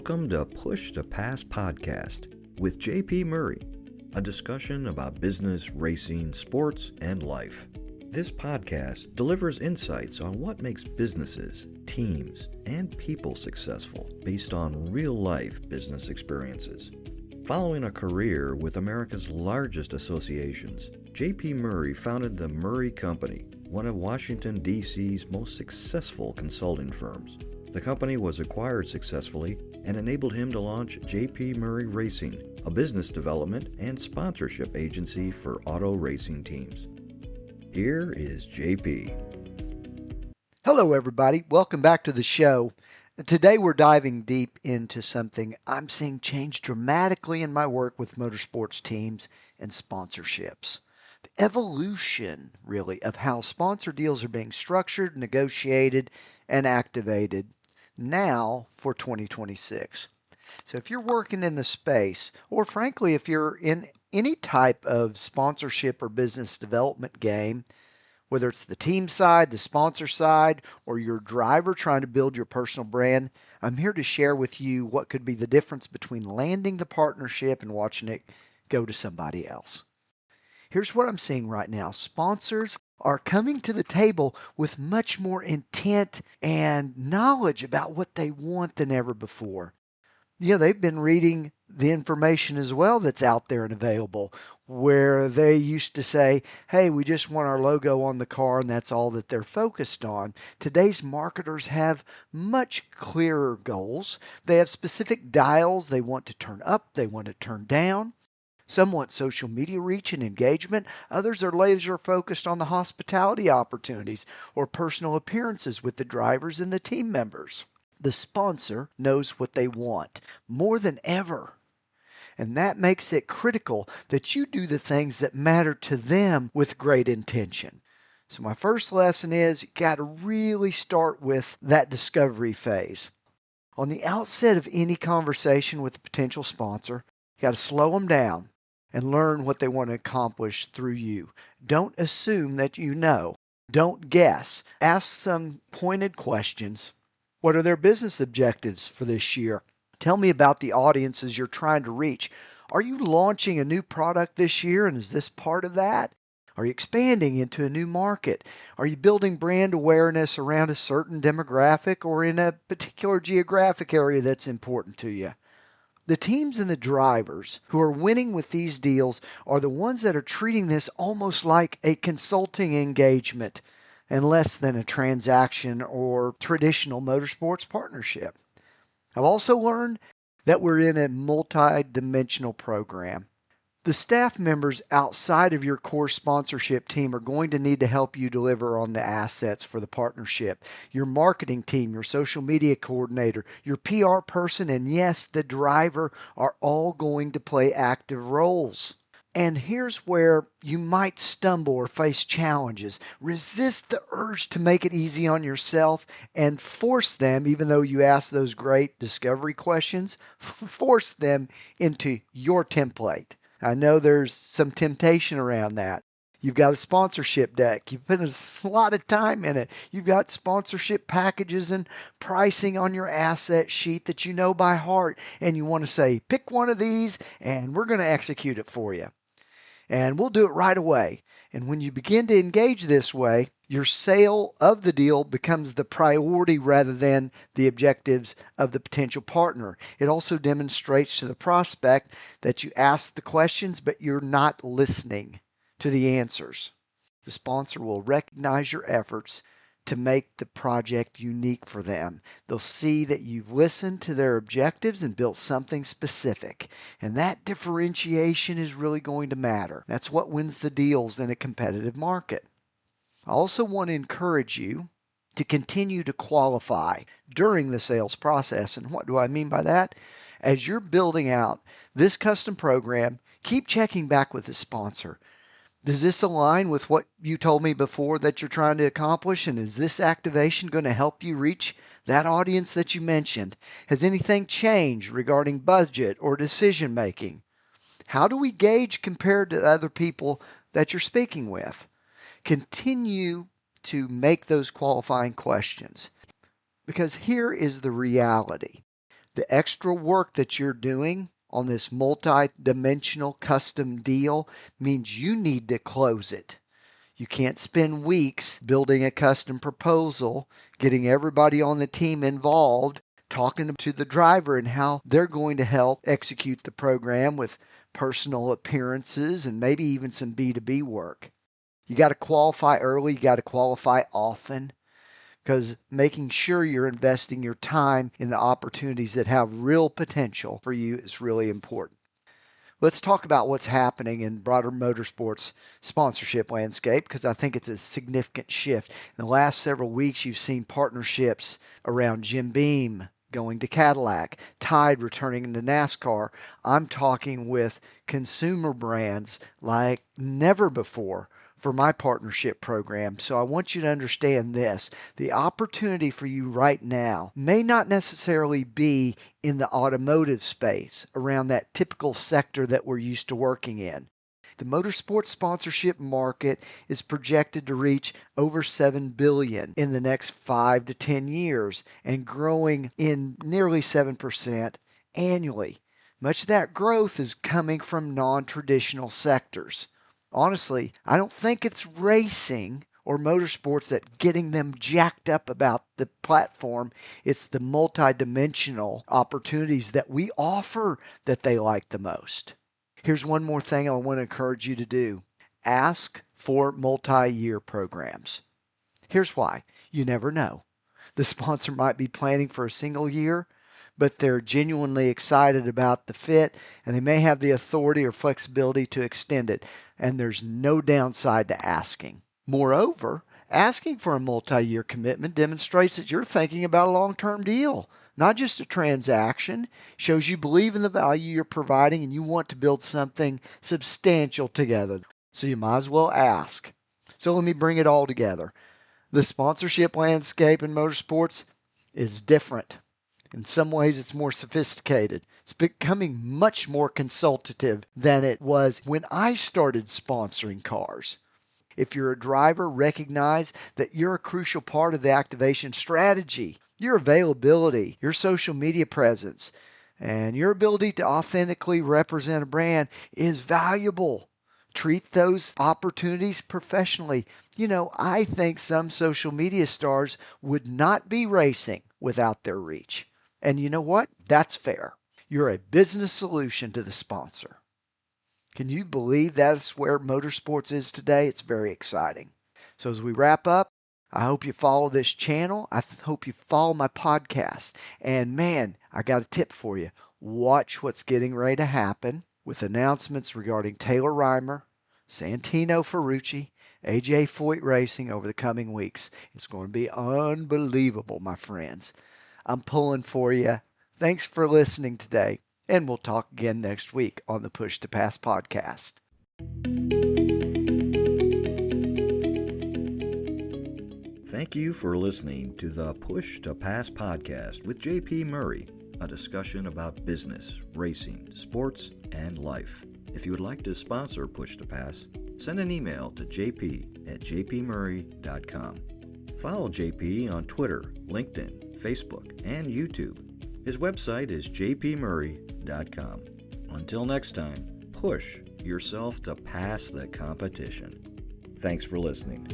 Welcome to Push to Pass podcast with JP Murray, a discussion about business, racing, sports, and life. This podcast delivers insights on what makes businesses, teams, and people successful based on real-life business experiences. Following a career with America's largest associations, JP Murray founded the Murray Company, one of Washington, D.C.'s most successful consulting firms. The company was acquired successfully and enabled him to launch JP Murray Racing, a business development and sponsorship agency for auto racing teams. Here is JP. Hello, everybody. Welcome back to the show. Today, we're diving deep into something I'm seeing change dramatically in my work with motorsports teams and sponsorships. The evolution, really, of how sponsor deals are being structured, negotiated, and activated now for 2026. So if you're working in the space, or frankly, if you're in any type of sponsorship or business development game, whether it's the team side, the sponsor side, or your driver trying to build your personal brand, I'm here to share with you what could be the difference between landing the partnership and watching it go to somebody else. Here's what I'm seeing right now. Sponsors are coming to the table with much more intent and knowledge about what they want than ever before. They've been reading the information as well that's out there and available, where they used to say, hey, we just want our logo on the car and that's all that they're focused on. Today's marketers have much clearer goals. They have specific dials they want to turn up, they want to turn down. Some want social media reach and engagement. Others are laser focused on the hospitality opportunities or personal appearances with the drivers and the team members. The sponsor knows what they want more than ever. And that makes it critical that you do the things that matter to them with great intention. So my first lesson is you got to really start with that discovery phase. On the outset of any conversation with a potential sponsor, you got to slow them down and learn what they want to accomplish through you. Don't assume that you know. Don't guess. Ask some pointed questions. What are their business objectives for this year? Tell me about the audiences you're trying to reach. Are you launching a new product this year, and is this part of that? Are you expanding into a new market? Are you building brand awareness around a certain demographic or in a particular geographic area that's important to you? The teams and the drivers who are winning with these deals are the ones that are treating this almost like a consulting engagement and less than a transaction or traditional motorsports partnership. I've also learned that we're in a multi-dimensional program. The staff members outside of your core sponsorship team are going to need to help you deliver on the assets for the partnership. Your marketing team, your social media coordinator, your PR person, and yes, the driver are all going to play active roles. And here's where you might stumble or face challenges. Resist the urge to make it easy on yourself and force them, even though you ask those great discovery questions, force them into your template. I know there's some temptation around that. You've got a sponsorship deck. You've put a lot of time in it. You've got sponsorship packages and pricing on your asset sheet that you know by heart. And you want to say, pick one of these and we're going to execute it for you. And we'll do it right away. And when you begin to engage this way, your sale of the deal becomes the priority rather than the objectives of the potential partner. It also demonstrates to the prospect that you ask the questions, but you're not listening to the answers. The sponsor will recognize your efforts to make the project unique for them. They'll see that you've listened to their objectives and built something specific. And that differentiation is really going to matter. That's what wins the deals in a competitive market. I also want to encourage you to continue to qualify during the sales process. And what do I mean by that? As you're building out this custom program, keep checking back with the sponsor. Does this align with what you told me before that you're trying to accomplish? And is this activation going to help you reach that audience that you mentioned? Has anything changed regarding budget or decision making? How do we gauge compared to other people that you're speaking with? Continue to make those qualifying questions, because here is the reality. The extra work that you're doing on this multi-dimensional custom deal means you need to close it. You can't spend weeks building a custom proposal, getting everybody on the team involved, talking to the driver and how they're going to help execute the program with personal appearances and maybe even some B2B work. You got to qualify early, you got to qualify often, because making sure you're investing your time in the opportunities that have real potential for you is really important. Let's talk about what's happening in broader motorsports sponsorship landscape, because I think it's a significant shift. In the last several weeks, you've seen partnerships around Jim Beam going to Cadillac, Tide returning into NASCAR. I'm talking with consumer brands like never before for my partnership program. So I want you to understand this. The opportunity for you right now may not necessarily be in the automotive space around that typical sector that we're used to working in. The motorsports sponsorship market is projected to reach over $7 billion in the next 5 to 10 years and growing in nearly 7% annually. Much of that growth is coming from non-traditional sectors. Honestly, I don't think it's racing or motorsports that getting them jacked up about the platform. It's the multi-dimensional opportunities that we offer that they like the most. Here's one more thing I want to encourage you to do. Ask for multi-year programs. Here's why. You never know. The sponsor might be planning for a single year, but they're genuinely excited about the fit, and they may have the authority or flexibility to extend it, and there's no downside to asking. Moreover, asking for a multi-year commitment demonstrates that you're thinking about a long-term deal, not just a transaction. Shows you believe in the value you're providing and you want to build something substantial together. So you might as well ask. So let me bring it all together. The sponsorship landscape in motorsports is different. In some ways, it's more sophisticated. It's becoming much more consultative than it was when I started sponsoring cars. If you're a driver, recognize that you're a crucial part of the activation strategy. Your availability, your social media presence, and your ability to authentically represent a brand is valuable. Treat those opportunities professionally. I think some social media stars would not be racing without their reach. And you know what? That's fair. You're a business solution to the sponsor. Can you believe that's where motorsports is today? It's very exciting. So as we wrap up, I hope you follow this channel. I hope you follow my podcast. And man, I got a tip for you. Watch what's getting ready to happen with announcements regarding Taylor Reimer, Santino Ferrucci, AJ Foyt Racing over the coming weeks. It's going to be unbelievable, my friends. I'm pulling for you. Thanks for listening today, and we'll talk again next week on the Push to Pass podcast. Thank you for listening to the Push to Pass podcast with JP Murray, a discussion about business, racing, sports, and life. If you would like to sponsor Push to Pass, send an email to jp@jpmurray.com. Follow JP on Twitter, LinkedIn, Facebook, and YouTube. His website is jpmurray.com. Until next time, push yourself to pass the competition. Thanks for listening.